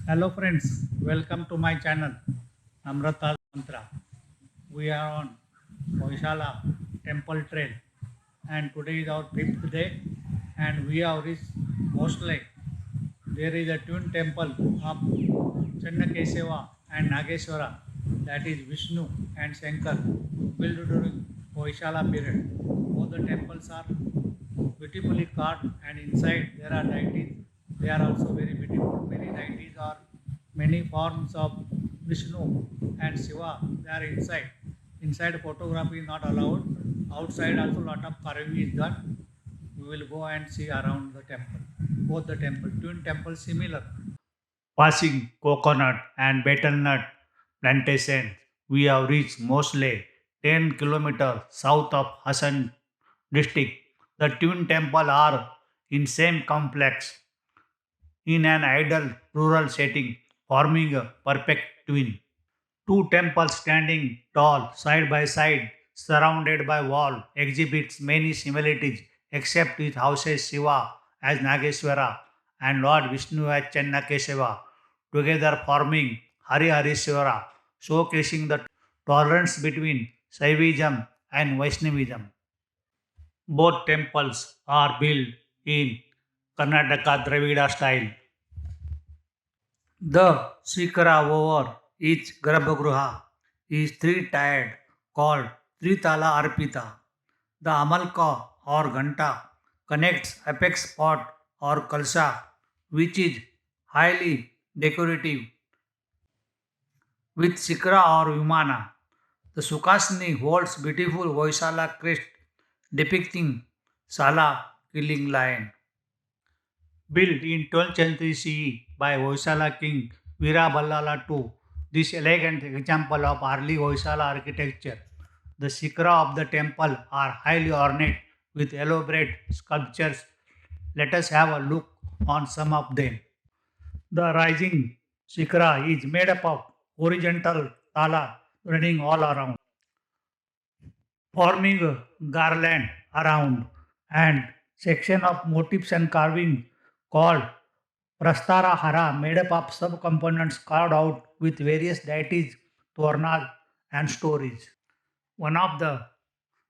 Hello friends, welcome to my channel Namrata Mantra. We are on Hoysala Temple Trail and today is our fifth day and we have reached Mosale. There is a twin temple of Chennakeshava and Nageshvara, that is Vishnu and Shankar, built during Hoysala period. Both the temples are beautifully carved and inside there are deities. They are also very beautiful. Many deities are many forms of Vishnu and Shiva. They are inside. Inside photography is not allowed. Outside also lot of carving is done. We will go and see around the temple. Both the temple, twin temples similar. Passing coconut and betel nut plantations, we have reached Mosle, 10 kilometers south of Hassan district. The twin temple are in same complex in an ideal rural setting, forming a perfect twin. Two temples standing tall side by side, surrounded by wall, exhibits many similarities except it houses Shiva as Nageshvara and Lord Vishnu as Chennakeshava, together forming Hari Harishvara, showcasing the tolerance between Shaivism and Vaishnavism. Both temples are built in Karnataka Dravida style. The Shikara over each Garbhagruha is three-tiered called Tritala Arpita. The Amalka or Ganta connects apex pot or Kalsa, which is highly decorative, with Shikara or Vimana. The Sukhasini holds beautiful Hoysala crest depicting Sala killing lion. Built in 12th century CE by Hoysala king Veeraballala II, this elegant example of early Hoysala architecture. The shikra of the temple are highly ornate with elaborate sculptures. Let us have a look on some of them. The rising shikra is made up of horizontal tala running all around, forming a garland around and section of motifs and carving called Prastara Hara made up of sub-components carved out with various deities, Tornas and stories. One of the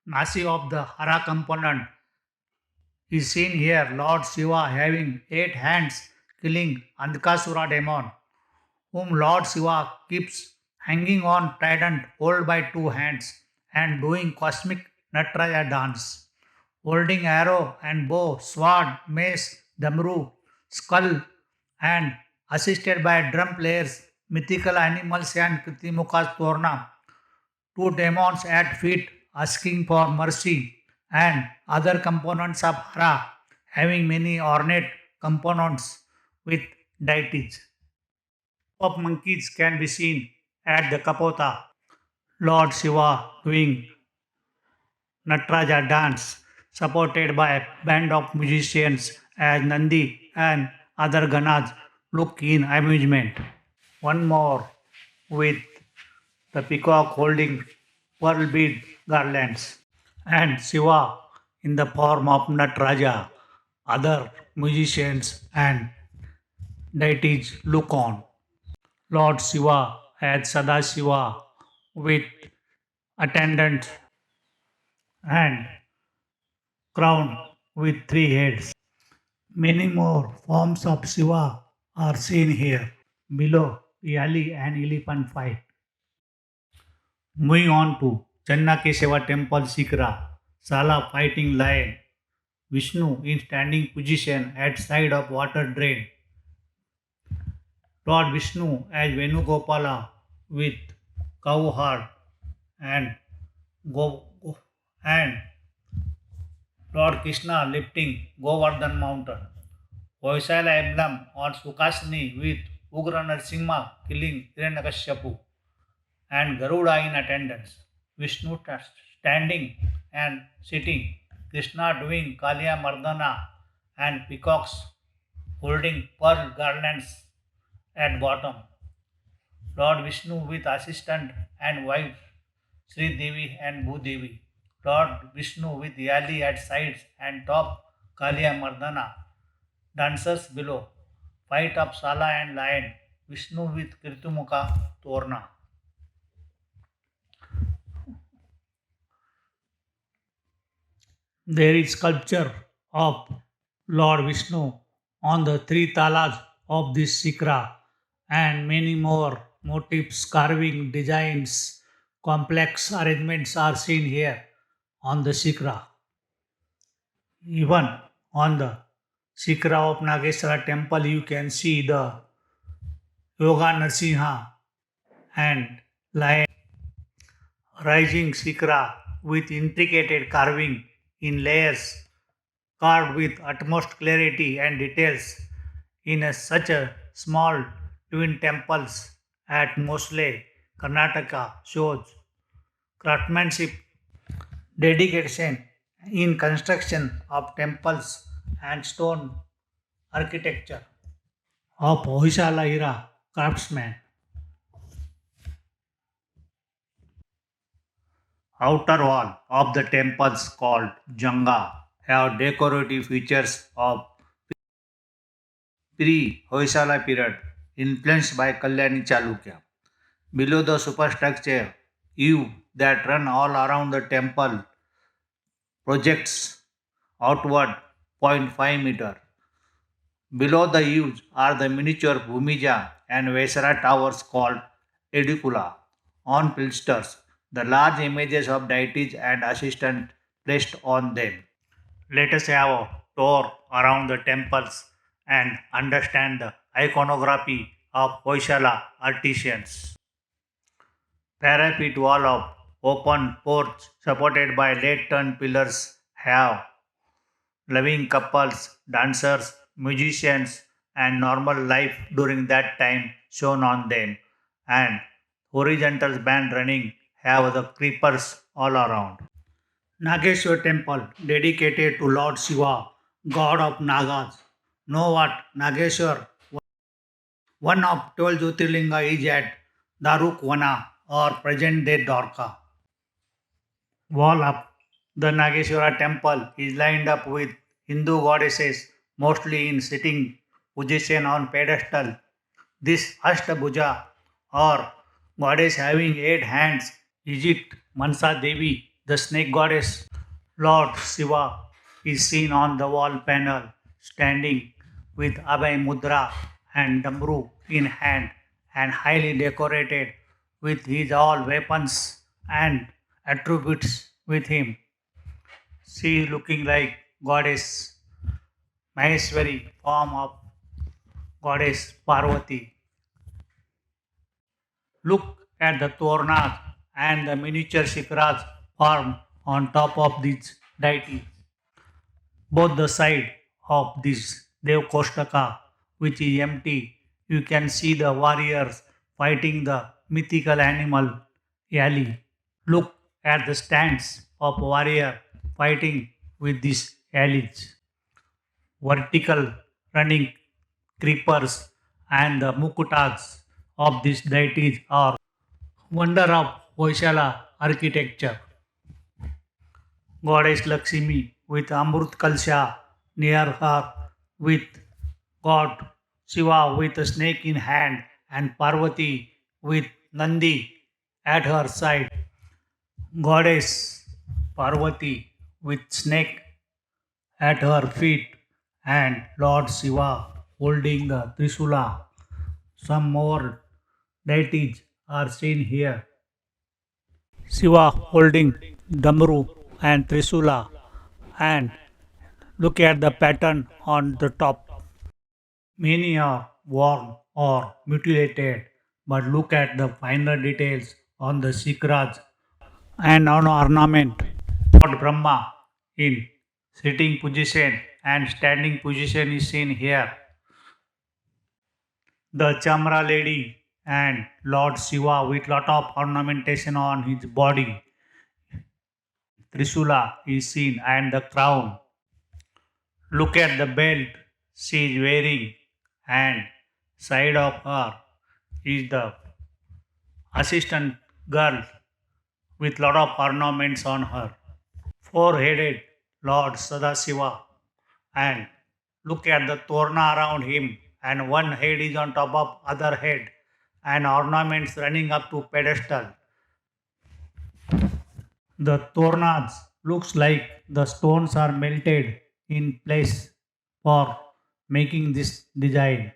Nasi of the Hara component is seen here, Lord Shiva having 8 hands killing Andhakasura demon, whom Lord Shiva keeps hanging on trident held by 2 hands and doing cosmic Natraja dance, holding arrow and bow, sword, mace, damru, skull, and assisted by drum players, mythical animals, and Kritimuka's Torna, two demons at feet asking for mercy, and other components of Hara having many ornate components with deities. Of monkeys can be seen at the Kapota. Lord Shiva doing Natraja dance, supported by a band of musicians as Nandi and other Ganas look in amusement. One more with the peacock holding pearl bead garlands, and Shiva in the form of Natraja. Other musicians and deities look on. Lord Shiva as Sadashiva with attendants and crown with 3 heads. Many more forms of Shiva are seen here. Below, Yali and elephant fight. Moving on to Chennakeshava temple Sikra, Sala fighting lion, Vishnu in standing position at side of water drain, Lord Vishnu as Venugopala with cow heart and and Lord Krishna lifting Govardhan mountain. Hoysala emblem on Sukhasini with Ugra Narasimha killing Hiranyakashipu and Garuda in attendance. Vishnu standing and sitting. Krishna doing Kaliya Mardana and peacocks holding pearl garlands at bottom. Lord Vishnu with assistant and wife Sri Devi and Bhudevi. Lord Vishnu with Yali at sides and top Kaliya Mardana. Dancers below. Fight of Sala and Lion Vishnu with Kirtimukha Torna. There is sculpture of Lord Vishnu on the three talas of this Sikra and many more motifs, carving designs, complex arrangements are seen here on the Sikra. Even on the Sikra of Nageshvara temple, you can see the Yoga Narsimha and lion rising Sikra with intricate carving in layers carved with utmost clarity and details in such a small twin temples at Mosale, Karnataka shows craftsmanship, dedication in construction of temples and stone architecture of Hoysala era craftsmen. Outer wall of the temples called Janga have decorative features of pre-Hoysala period influenced by Kalyani Chalukya. Below the superstructure, eaves that run all around the temple projects outward 0.5 meter. Below the eaves are the miniature Bhumija and Vesara towers called edicula on pilasters, the large images of deities and assistants placed on them. Let us have a tour around the temples and understand the iconography of Hoysala artisans. Parapet wall of open porch supported by late-turn pillars have loving couples, dancers, musicians, and normal life during that time shown on them, and horizontal band running have the creepers all around. Nageshwar temple dedicated to Lord Shiva, god of Nagas. Know what Nageshwar, one of 12 Jyotirlinga, is at Darukvana or present day Dwarka. Wall up. The Nageshwara temple is lined up with Hindu goddesses, mostly in sitting position on pedestal. This Ashtabhuja or goddess having 8 hands is it Mansa Devi, the snake goddess. Lord Shiva is seen on the wall panel standing with Abhay Mudra and Damru in hand and highly decorated with his all weapons and attributes with him. She is looking like goddess Maheshwari, form of goddess Parvati. Look at the tornas and the miniature shikras formed on top of these deities. Both the side of this Dev Kostaka, which is empty, you can see the warriors fighting the mythical animal Yali. Look at the stands of warrior fighting with these Yalis. Vertical running creepers and the mukutas of these deities are wonder of Hoysala architecture. Goddess Lakshmi with Amrut Kalsha near her, with God Shiva with a snake in hand, and Parvati with Nandi at her side. Goddess Parvati with snake at her feet, and Lord Shiva holding the Trisula. Some more deities are seen here. Shiva holding Damru and Trisula, and look at the pattern on the top. Many are worn or mutilated, but look at the finer details on the sikras and on ornament. Lord Brahma in sitting position and standing position is seen here. The Chamra lady and Lord Shiva with lot of ornamentation on his body. Trisula is seen and the crown. Look at the belt she is wearing, and side of her is the assistant girl with lot of ornaments on her. Four-headed Lord Sadasiva, and look at the torna around him and one head is on top of other head, and ornaments running up to pedestal. The tornas looks like the stones are melted in place for making this design.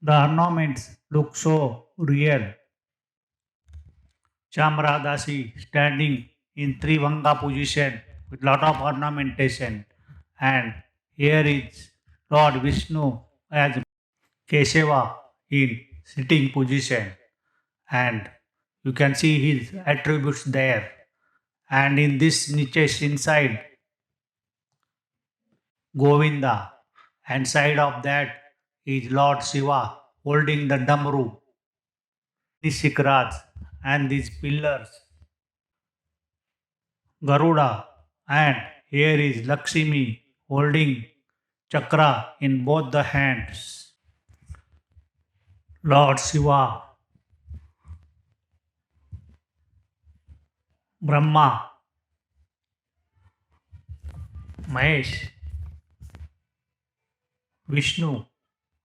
The ornaments look so real. Chamradasi standing in Trivanga position with lot of ornamentation, and here is Lord Vishnu as Keshava in sitting position, and you can see his attributes there. And in this niches inside Govinda, and side of that is Lord Shiva holding the Damru, the Shikraj, and these pillars, Garuda, and here is Lakshmi holding chakra in both the hands. Lord Shiva, Brahma, Mahesh, Vishnu,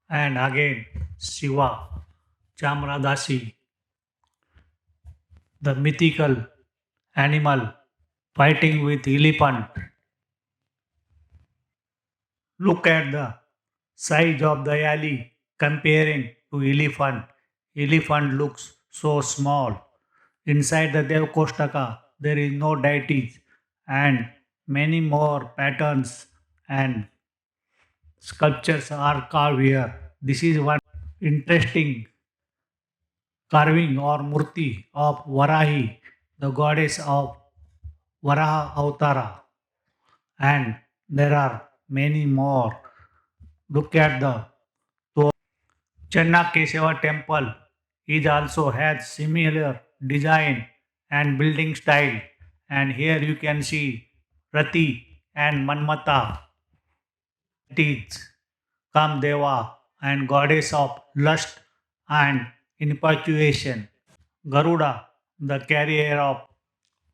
and again Shiva, Chamradasi, the mythical animal fighting with elephant. Look at the size of the alley comparing to elephant. Elephant looks so small. Inside the Devkostaka, there is no deities and many more patterns and sculptures are carved here. This is one interesting carving or murti of Varahi, the goddess of Varaha Avtara, and there are many more. Look at the Chennakeshava temple. It also has similar design and building style. And here you can see Rati and Manmata. It is Kamdeva and goddess of lust and infatuation. Garuda, the carrier of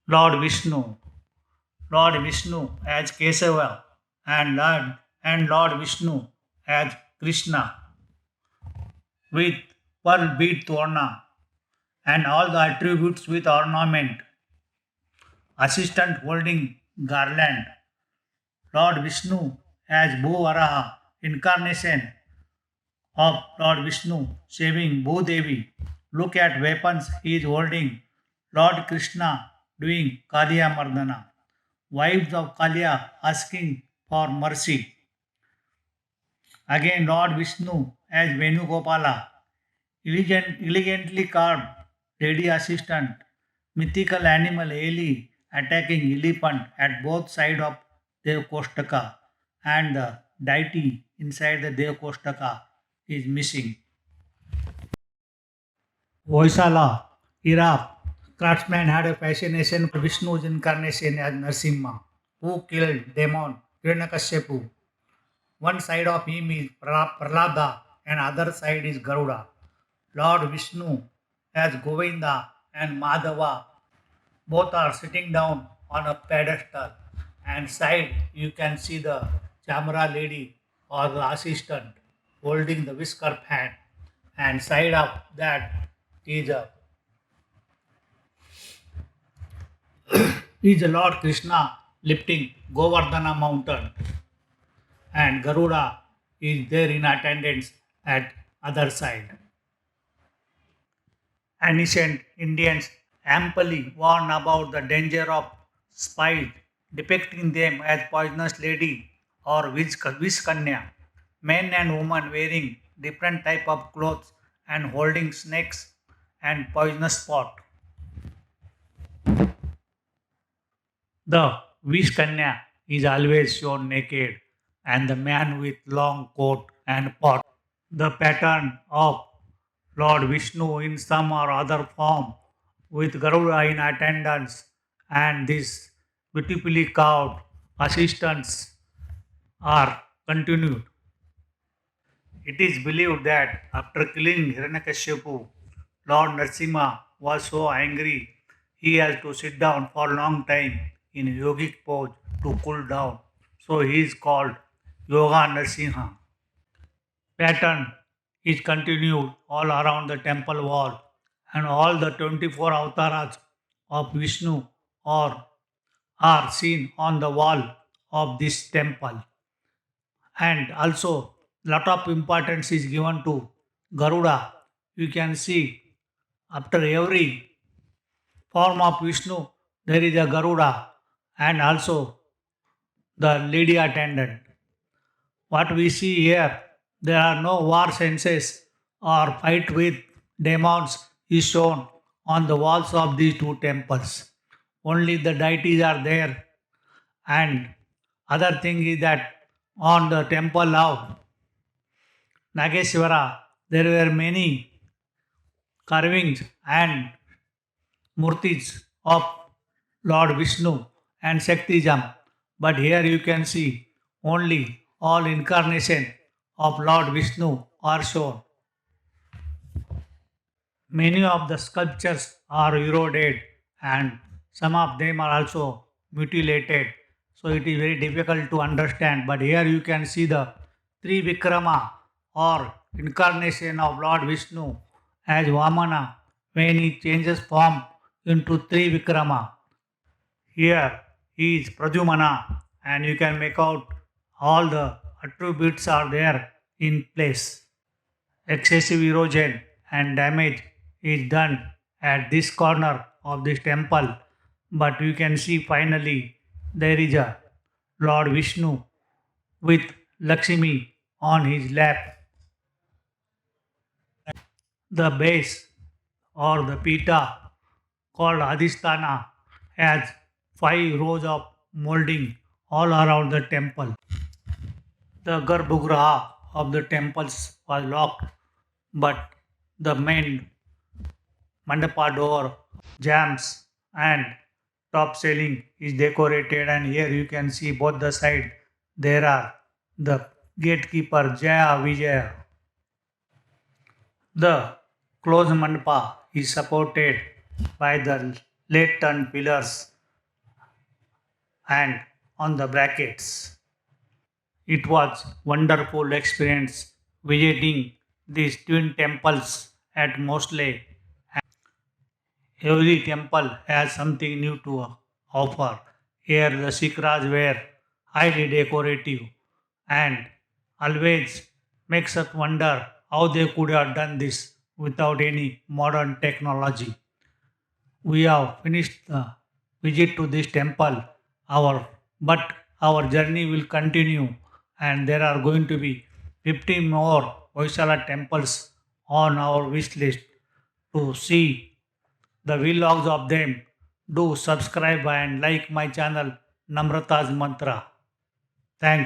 Lord Vishnu. Lord Vishnu as Kesava and Lord Vishnu as Krishna with pearl bead torna and all the attributes with ornament. Assistant holding garland. Lord Vishnu as Bhuvaraha, incarnation of Lord Vishnu saving Bhudevi. Look at weapons he is holding. Lord Krishna doing Kaliya Mardana. Wives of Kaliya asking for mercy. Again Lord Vishnu as Venugopala. Elegantly carved lady assistant. Mythical animal Eli attacking elephant at both sides of Devkostaka, and the deity inside the Devkostaka is missing. Hoysala, Iraq, craftsman had a fascination for Vishnu's incarnation as Narsimha, who killed demon Hiranyakashipu. One side of him is Prahlada and other side is Garuda. Lord Vishnu as Govinda and Madhava both are sitting down on a pedestal, and side you can see the Chamra lady or the assistant holding the whisker fan, and side of that is a is the Lord Krishna lifting Govardhana mountain, and Garuda is there in attendance at other side. Ancient Indians amply warn about the danger of spies, depicting them as poisonous lady or Vishkanya, men and women wearing different type of clothes and holding snakes and poisonous pot. The Vishkanya is always shown naked, and the man with long coat and pot. The pattern of Lord Vishnu in some or other form with Garuda in attendance and these beautifully carved assistants are continued. It is believed that after killing Hiranyakashipu, Lord Narsimha was so angry he has to sit down for a long time in yogic pose to cool down. So he is called Yoga Nrsimha. Pattern is continued all around the temple wall, and all the 24 avatars of Vishnu are, are seen on the wall of this temple. And also, lot of importance is given to Garuda. You can see after every form of Vishnu, there is a Garuda and also the lady attendant. What we see here, there are no war senses or fight with demons is shown on the walls of these two temples. Only the deities are there, and other thing is that on the temple of Nageshvara, there were many carvings and murtis of Lord Vishnu and Shaktism. But here you can see only all incarnation of Lord Vishnu are shown. Many of the sculptures are eroded and some of them are also mutilated. So it is very difficult to understand. But here you can see the three Vikrama or incarnation of Lord Vishnu as Vamana when he changes form into three Vikrama. Here he is Pradyumana and you can make out all the attributes are there in place. Excessive erosion and damage is done at this corner of this temple, but you can see finally there is a Lord Vishnu with Lakshmi on his lap. The base or the pita called Adhisthana has 5 rows of molding all around the temple. The Garbhograha of the temples was locked, but the main mandapa door, jams, and top ceiling is decorated. And here you can see both the side there are the gatekeeper Jaya Vijaya. The closed mandapa is supported by the late turn pillars and on the brackets. It was wonderful experience visiting these twin temples at Mosale. Every temple has something new to offer. Here the shikras were highly decorative and always makes us wonder how they could have done this without any modern technology. We have finished the visit to this temple. Our but our journey will continue, and there are going to be 50 more Hoysala temples on our wish list to see the vlogs of them. Do subscribe and like my channel Namrata's Mantra. Thanks.